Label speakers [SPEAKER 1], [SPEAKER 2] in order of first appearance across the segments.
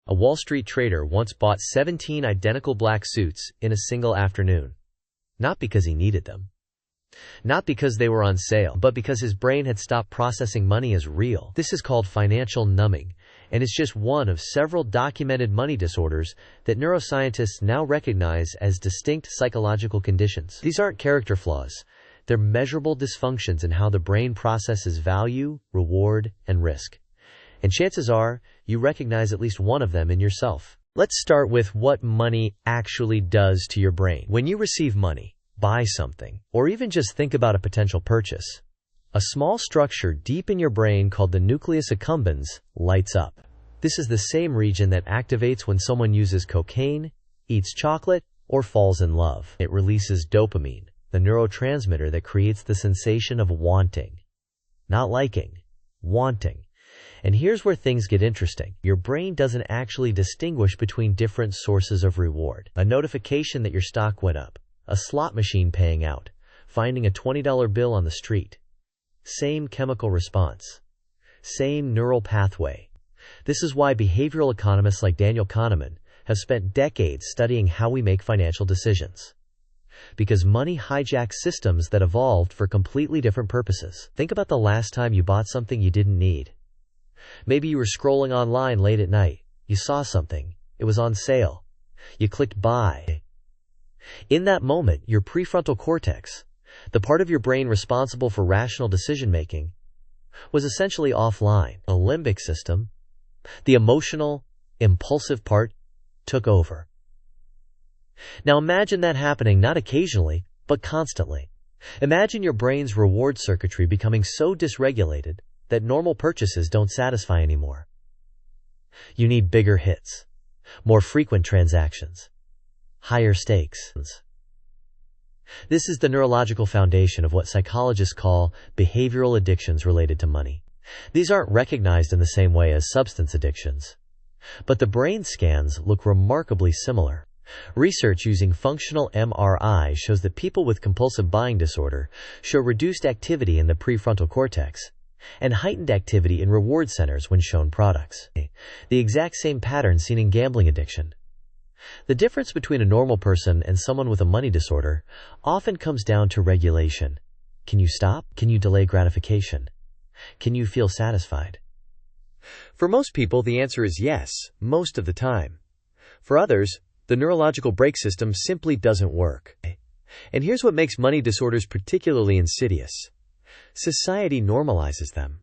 [SPEAKER 1] A Wall Street trader once bought 17 identical black suits in a single afternoon. Not because he needed them. Not because they were on sale, but because his brain had stopped processing money as real. This is called financial numbing, and it's just one of several documented money disorders that neuroscientists now recognize as distinct psychological conditions. These aren't character flaws. They're measurable dysfunctions in how the brain processes value, reward, and risk. And chances are, you recognize at least one of them in yourself. Let's start with what money actually does to your brain. When you receive money, buy something, or even just think about a potential purchase, a small structure deep in your brain called the nucleus accumbens lights up. This is the same region that activates when someone uses cocaine, eats chocolate, or falls in love. It releases dopamine, the neurotransmitter that creates the sensation of wanting. Not liking, wanting. And here's where things get interesting. Your brain doesn't actually distinguish between different sources of reward. A notification that your stock went up, a slot machine paying out, finding a $20 bill on the street. Same chemical response. Same neural pathway. This is why behavioral economists like Daniel Kahneman have spent decades studying how we make financial decisions. Because money hijacks systems that evolved for completely different purposes. Think about the last time you bought something you didn't need. Maybe you were scrolling online late at night. You saw something. It was on sale. You clicked buy. In that moment, your prefrontal cortex, the part of your brain responsible for rational decision-making, was essentially offline. The limbic system, the emotional, impulsive part, took over. Now imagine that happening not occasionally, but constantly. Imagine your brain's reward circuitry becoming so dysregulated that normal purchases don't satisfy anymore. You need bigger hits, more frequent transactions, higher stakes. This is the neurological foundation of what psychologists call behavioral addictions related to money. These aren't recognized in the same way as substance addictions, but the brain scans look remarkably similar. Research using functional MRI shows that people with compulsive buying disorder show reduced activity in the prefrontal cortex and heightened activity in reward centers when shown products. The exact same pattern seen in gambling addiction. The difference between a normal person and someone with a money disorder often comes down to regulation. Can you stop? Can you delay gratification? Can you feel satisfied? For most people, the answer is yes, most of the time. For others, the neurological brake system simply doesn't work. And here's what makes money disorders particularly insidious. Society normalizes them.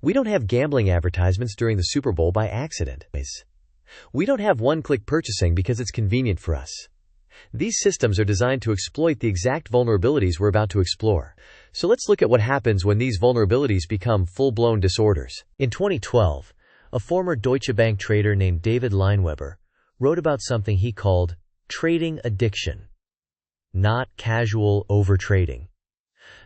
[SPEAKER 1] We don't have gambling advertisements during the Super Bowl by accident. We don't have one-click purchasing because it's convenient for us. These systems are designed to exploit the exact vulnerabilities we're about to explore. So let's look at what happens when these vulnerabilities become full-blown disorders. In 2012, a former Deutsche Bank trader named David Lineweber wrote about something he called trading addiction. Not casual overtrading.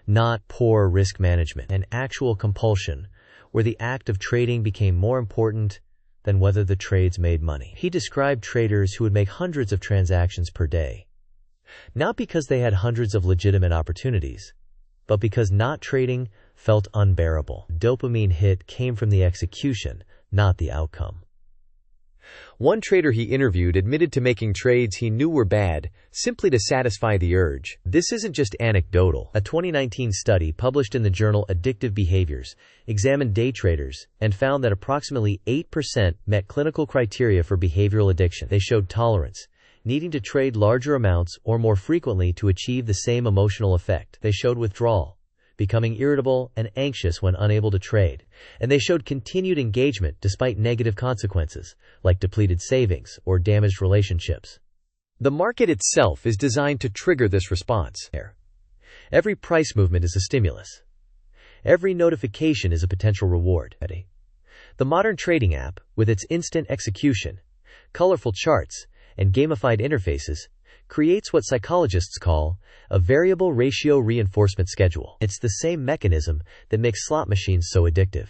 [SPEAKER 1] Not poor risk management. An actual compulsion where the act of trading became more important than whether the trades made money. He described traders who would make hundreds of transactions per day. Not because they had hundreds of legitimate opportunities, but because not trading felt unbearable. Dopamine hit came from the execution, not the outcome. One trader he interviewed admitted to making trades he knew were bad, simply to satisfy the urge. This isn't just anecdotal. A 2019 study published in the journal Addictive Behaviors examined day traders and found that approximately 8% met clinical criteria for behavioral addiction. They showed tolerance, needing to trade larger amounts or more frequently to achieve the same emotional effect. They showed withdrawal, becoming irritable and anxious when unable to trade, and they showed continued engagement despite negative consequences, like depleted savings or damaged relationships. The market itself is designed to trigger this response. Every price movement is a stimulus. Every notification is a potential reward. The modern trading app, with its instant execution, colorful charts, and gamified interfaces, creates what psychologists call a variable ratio reinforcement schedule. It's the same mechanism that makes slot machines so addictive.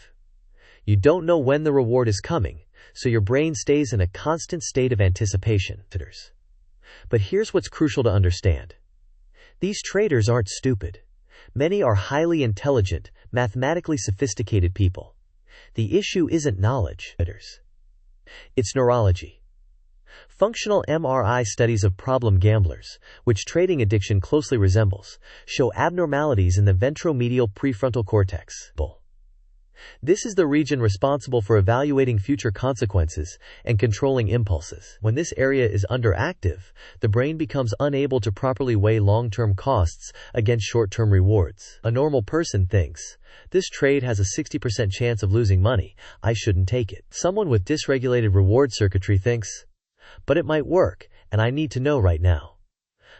[SPEAKER 1] You don't know when the reward is coming, so your brain stays in a constant state of anticipation. But here's what's crucial to understand. These traders aren't stupid. Many are highly intelligent, mathematically sophisticated people. The issue isn't knowledge. It's neurology. Functional MRI studies of problem gamblers, which trading addiction closely resembles, show abnormalities in the ventromedial prefrontal cortex. This is the region responsible for evaluating future consequences and controlling impulses. When this area is underactive, the brain becomes unable to properly weigh long-term costs against short-term rewards. A normal person thinks, "This trade has a 60% chance of losing money, I shouldn't take it." Someone with dysregulated reward circuitry thinks, "But it might work, and I need to know right now."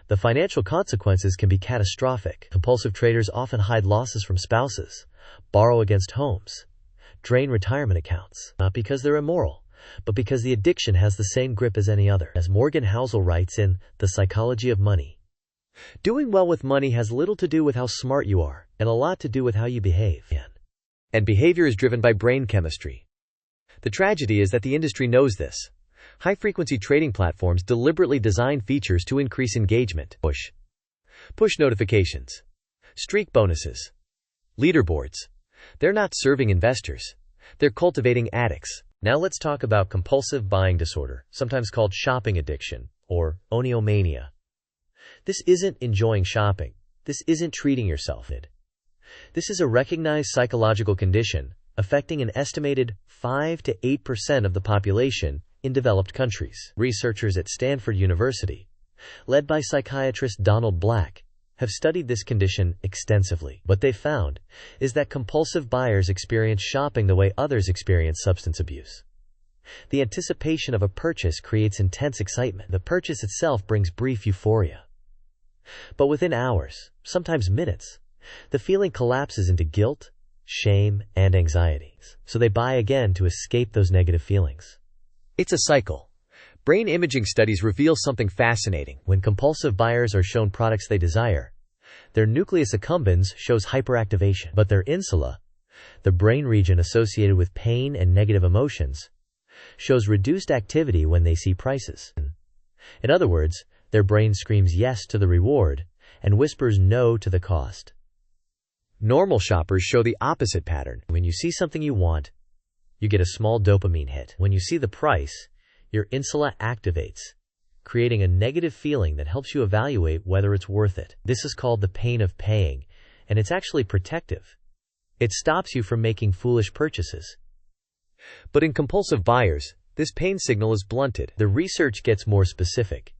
[SPEAKER 1] The financial consequences can be catastrophic. Compulsive traders often hide losses from spouses, borrow against homes, drain retirement accounts, not because they're immoral, but because the addiction has the same grip as any other. As Morgan Housel writes in The Psychology of Money, doing well with money has little to do with how smart you are, and a lot to do with how you behave. And behavior is driven by brain chemistry. The tragedy is that the industry knows this. High-frequency trading platforms deliberately design features to increase engagement. Push notifications, streak bonuses, leaderboards. They're not serving investors. They're cultivating addicts. Now let's talk about compulsive buying disorder, sometimes called shopping addiction, or oniomania. This isn't enjoying shopping. This isn't treating yourself. This is a recognized psychological condition affecting an estimated 5 to 8% of the population in developed countries. Researchers at Stanford University, led by psychiatrist Donald Black, have studied this condition extensively. What they found is that compulsive buyers experience shopping the way others experience substance abuse. The anticipation of a purchase creates intense excitement. The purchase itself brings brief euphoria. But within hours, sometimes minutes, the feeling collapses into guilt, shame, and anxiety. So they buy again to escape those negative feelings. It's a cycle. Brain imaging studies reveal something fascinating. When compulsive buyers are shown products they desire, their nucleus accumbens shows hyperactivation, but their insula, the brain region associated with pain and negative emotions, shows reduced activity when they see prices. In other words, their brain screams yes to the reward and whispers no to the cost. Normal shoppers show the opposite pattern. When you see something you want, you get a small dopamine hit. When you see the price, your insula activates, creating a negative feeling that helps you evaluate whether it's worth it. This is called the pain of paying, and it's actually protective. It stops you from making foolish purchases. But in compulsive buyers, this pain signal is blunted. The research gets more specific.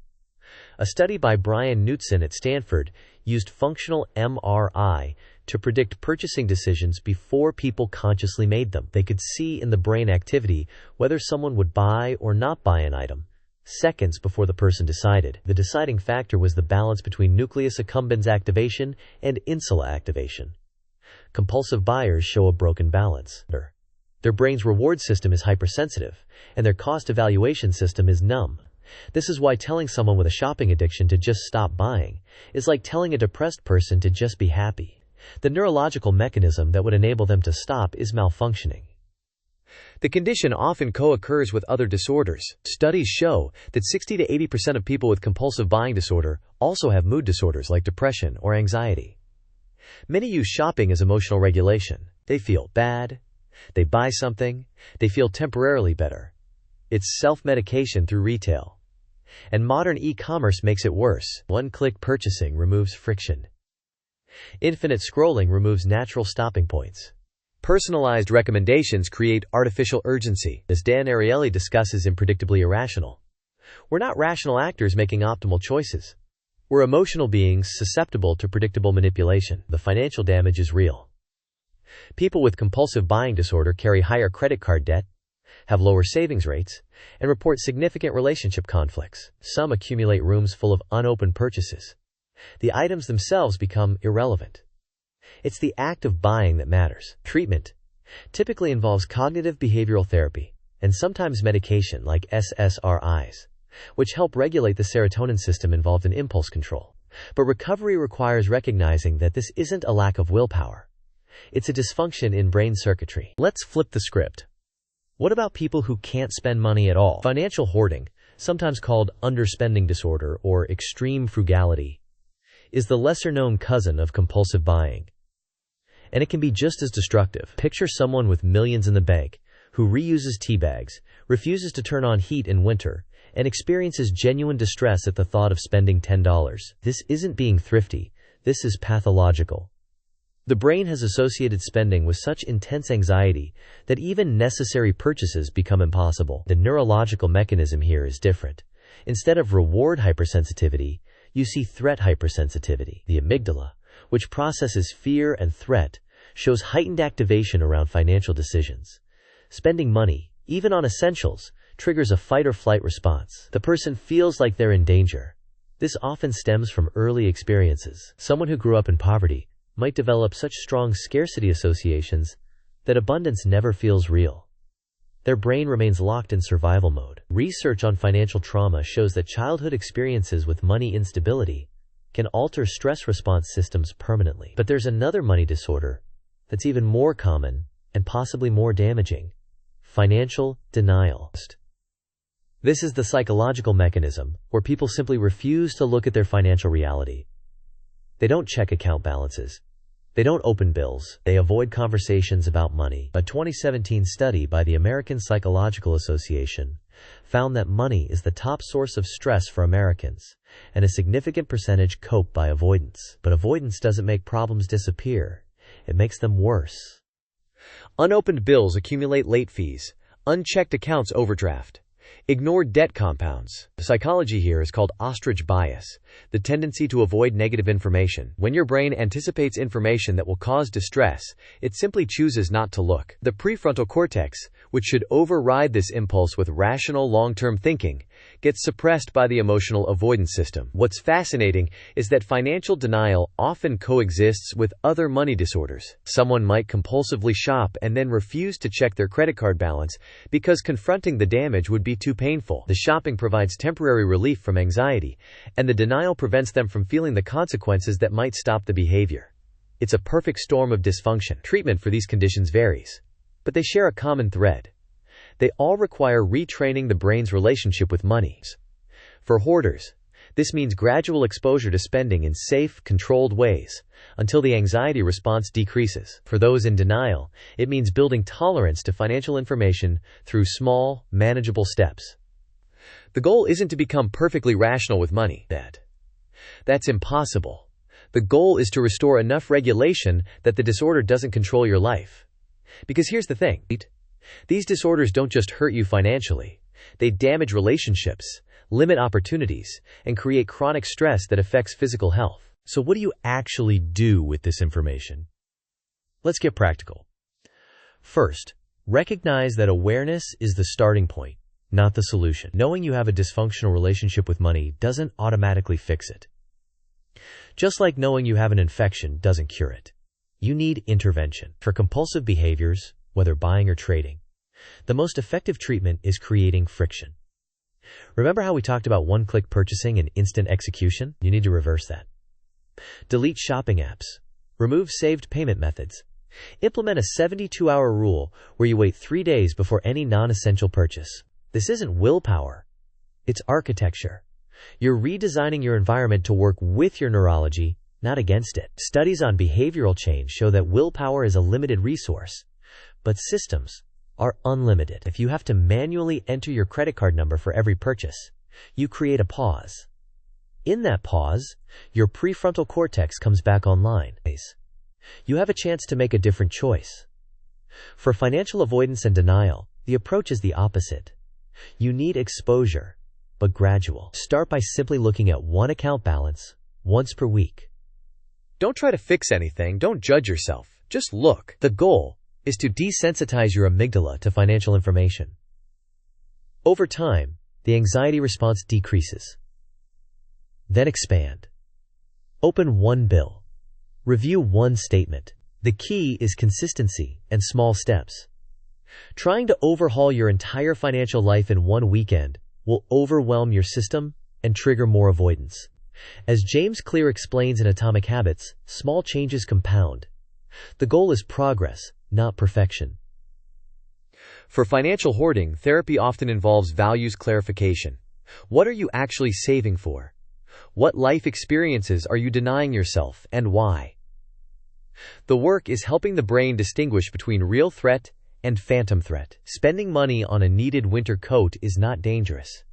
[SPEAKER 1] A study by Brian Knutson at Stanford used functional MRI to predict purchasing decisions before people consciously made them. They could see in the brain activity whether someone would buy or not buy an item, seconds before the person decided. The deciding factor was the balance between nucleus accumbens activation and insula activation. Compulsive buyers show a broken balance. Their brain's reward system is hypersensitive, and their cost evaluation system is numb. This is why telling someone with a shopping addiction to just stop buying is like telling a depressed person to just be happy. The neurological mechanism that would enable them to stop is malfunctioning. The condition often co-occurs with other disorders. Studies show that 60 to 80% of people with compulsive buying disorder also have mood disorders like depression or anxiety. Many use shopping as emotional regulation. They feel bad, they buy something, they feel temporarily better. It's self-medication through retail. And modern e-commerce makes it worse. One-click purchasing removes friction. Infinite scrolling removes natural stopping points. Personalized recommendations create artificial urgency, as Dan Ariely discusses in Predictably Irrational. We're not rational actors making optimal choices. We're emotional beings susceptible to predictable manipulation. The financial damage is real. People with compulsive buying disorder carry higher credit card debt, have lower savings rates, and report significant relationship conflicts. Some accumulate rooms full of unopened purchases. The items themselves become irrelevant. It's the act of buying that matters. Treatment typically involves cognitive behavioral therapy, and sometimes medication like SSRIs, which help regulate the serotonin system involved in impulse control. But recovery requires recognizing that this isn't a lack of willpower. It's a dysfunction in brain circuitry. Let's flip the script. What about people who can't spend money at all? Financial hoarding, sometimes called underspending disorder or extreme frugality, is the lesser-known cousin of compulsive buying. And it can be just as destructive. Picture someone with millions in the bank, who who reuses tea bags, refuses to turn on heat in winter, and experiences genuine distress at the thought of spending $10. This isn't being thrifty, this is pathological. The brain has associated spending with such intense anxiety that even necessary purchases become impossible. The neurological mechanism here is different. Instead of reward hypersensitivity, you see threat hypersensitivity. The amygdala, which processes fear and threat, shows heightened activation around financial decisions. Spending money, even on essentials, triggers a fight-or-flight response. The person feels like they're in danger. This often stems from early experiences. Someone who grew up in poverty might develop such strong scarcity associations that abundance never feels real. Their brain remains locked in survival mode. Research on financial trauma shows that childhood experiences with money instability can alter stress response systems permanently. But there's another money disorder that's even more common and possibly more damaging: financial denial. This is the psychological mechanism where people simply refuse to look at their financial reality. They don't check account balances. They don't open bills. They avoid conversations about money. A 2017 study by the American Psychological Association found that money is the top source of stress for Americans, and a significant percentage cope by avoidance. But avoidance doesn't make problems disappear. It makes them worse. Unopened bills accumulate late fees. Unchecked accounts overdraft. Ignored debt compounds. The psychology here is called ostrich bias, the tendency to avoid negative information. When your brain anticipates information that will cause distress, it simply chooses not to look. The prefrontal cortex, which should override this impulse with rational long-term thinking, gets suppressed by the emotional avoidance system. What's fascinating is that financial denial often coexists with other money disorders. Someone might compulsively shop and then refuse to check their credit card balance because confronting the damage would be too painful. The shopping provides temporary relief from anxiety, and the denial prevents them from feeling the consequences that might stop the behavior. It's a perfect storm of dysfunction. Treatment for these conditions varies, but they share a common thread. They all require retraining the brain's relationship with money. For hoarders, this means gradual exposure to spending in safe, controlled ways until the anxiety response decreases. For those in denial, it means building tolerance to financial information through small, manageable steps. The goal isn't to become perfectly rational with money. That's impossible. The goal is to restore enough regulation that the disorder doesn't control your life. Because here's the thing. These disorders don't just hurt you financially. They damage relationships, limit opportunities, and create chronic stress that affects physical health. So what do you actually do with this information? Let's get practical. First, recognize that awareness is the starting point, not the solution. Knowing you have a dysfunctional relationship with money doesn't automatically fix it. Just like knowing you have an infection doesn't cure it. You need intervention. For compulsive behaviors, whether buying or trading, the most effective treatment is creating friction. Remember how we talked about one-click purchasing and instant execution? You need to reverse that. Delete shopping apps. Remove saved payment methods. Implement a 72-hour rule where you wait 3 days before any non-essential purchase. This isn't willpower. It's architecture. You're redesigning your environment to work with your neurology, not against it. Studies on behavioral change show that willpower is a limited resource, but systems are unlimited. If you have to manually enter your credit card number for every purchase, you create a pause. In that pause, your prefrontal cortex comes back online. You have a chance to make a different choice. For financial avoidance and denial, the approach is the opposite. You need exposure, but gradual. Start by simply looking at one account balance once per week. Don't try to fix anything. Don't judge yourself. Just look. The goal is to desensitize your amygdala to financial information. Over time, the anxiety response decreases. Then expand. Open one bill. Review one statement. The key is consistency and small steps. Trying to overhaul your entire financial life in one weekend will overwhelm your system and trigger more avoidance. As James Clear explains in Atomic Habits, small changes compound. The goal is progress, not perfection. For financial hoarding, therapy often involves values clarification. What are you actually saving for? What life experiences are you denying yourself, and why? The work is helping the brain distinguish between real threat And phantom threat. Spending money on a needed winter coat is not dangerous.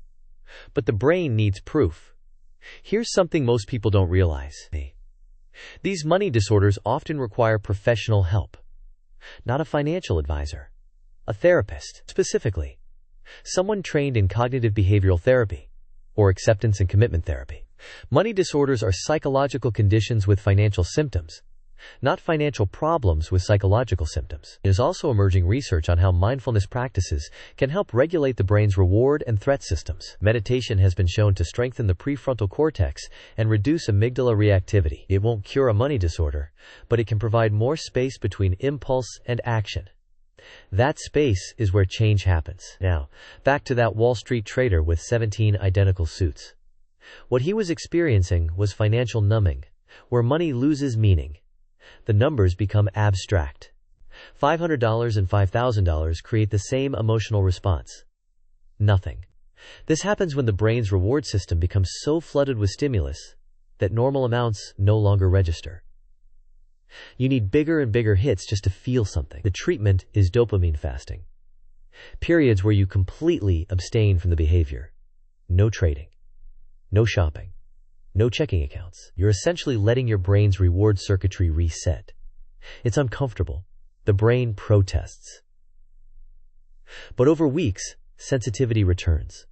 [SPEAKER 1] But the brain needs proof. Here's something most people don't realize. These money disorders often require professional help. Not a financial advisor. A therapist, specifically. Someone trained in cognitive behavioral therapy or acceptance and commitment therapy. Money disorders are psychological conditions with financial symptoms, not financial problems with psychological symptoms. There is also emerging research on how mindfulness practices can help regulate the brain's reward and threat systems. Meditation has been shown to strengthen the prefrontal cortex and reduce amygdala reactivity. It won't cure a money disorder, but it can provide more space between impulse and action. That space is where change happens. Now, back to that Wall Street trader with 17 identical suits. What he was experiencing was financial numbing, where money loses meaning. The numbers become abstract. $500 and $5,000 create the same emotional response. Nothing. This happens when the brain's reward system becomes so flooded with stimulus that normal amounts no longer register. You need bigger and bigger hits just to feel something. The treatment is dopamine fasting. Periods where you completely abstain from the behavior. No trading. No shopping. No checking accounts. You're essentially letting your brain's reward circuitry reset. It's uncomfortable. The brain protests. But over weeks, sensitivity returns.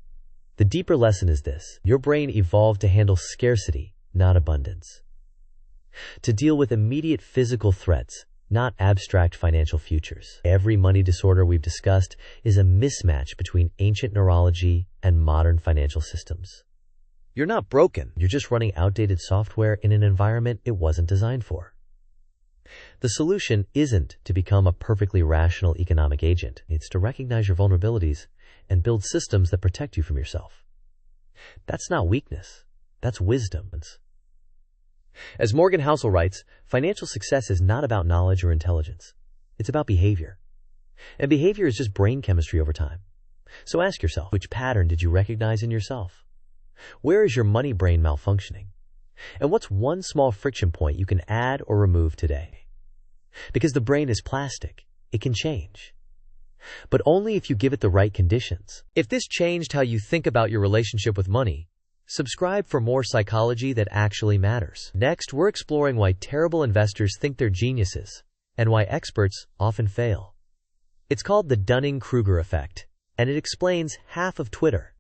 [SPEAKER 1] The deeper lesson is this: your brain evolved to handle scarcity, not abundance. To deal with immediate physical threats, not abstract financial futures. Every money disorder we've discussed is a mismatch between ancient neurology and modern financial systems. You're not broken. You're just running outdated software in an environment it wasn't designed for. The solution isn't to become a perfectly rational economic agent. It's to recognize your vulnerabilities and build systems that protect you from yourself. That's not weakness. That's wisdom. As Morgan Housel writes, financial success is not about knowledge or intelligence. It's about behavior. And behavior is just brain chemistry over time. So ask yourself, which pattern did you recognize in yourself? Where is your money brain malfunctioning? And what's one small friction point you can add or remove today? Because the brain is plastic. It can change. But only if you give it the right conditions. If this changed how you think about your relationship with money, subscribe for more psychology that actually matters. Next, we're exploring why terrible investors think they're geniuses and why experts often fail. It's called the Dunning-Kruger effect, and it explains half of Twitter.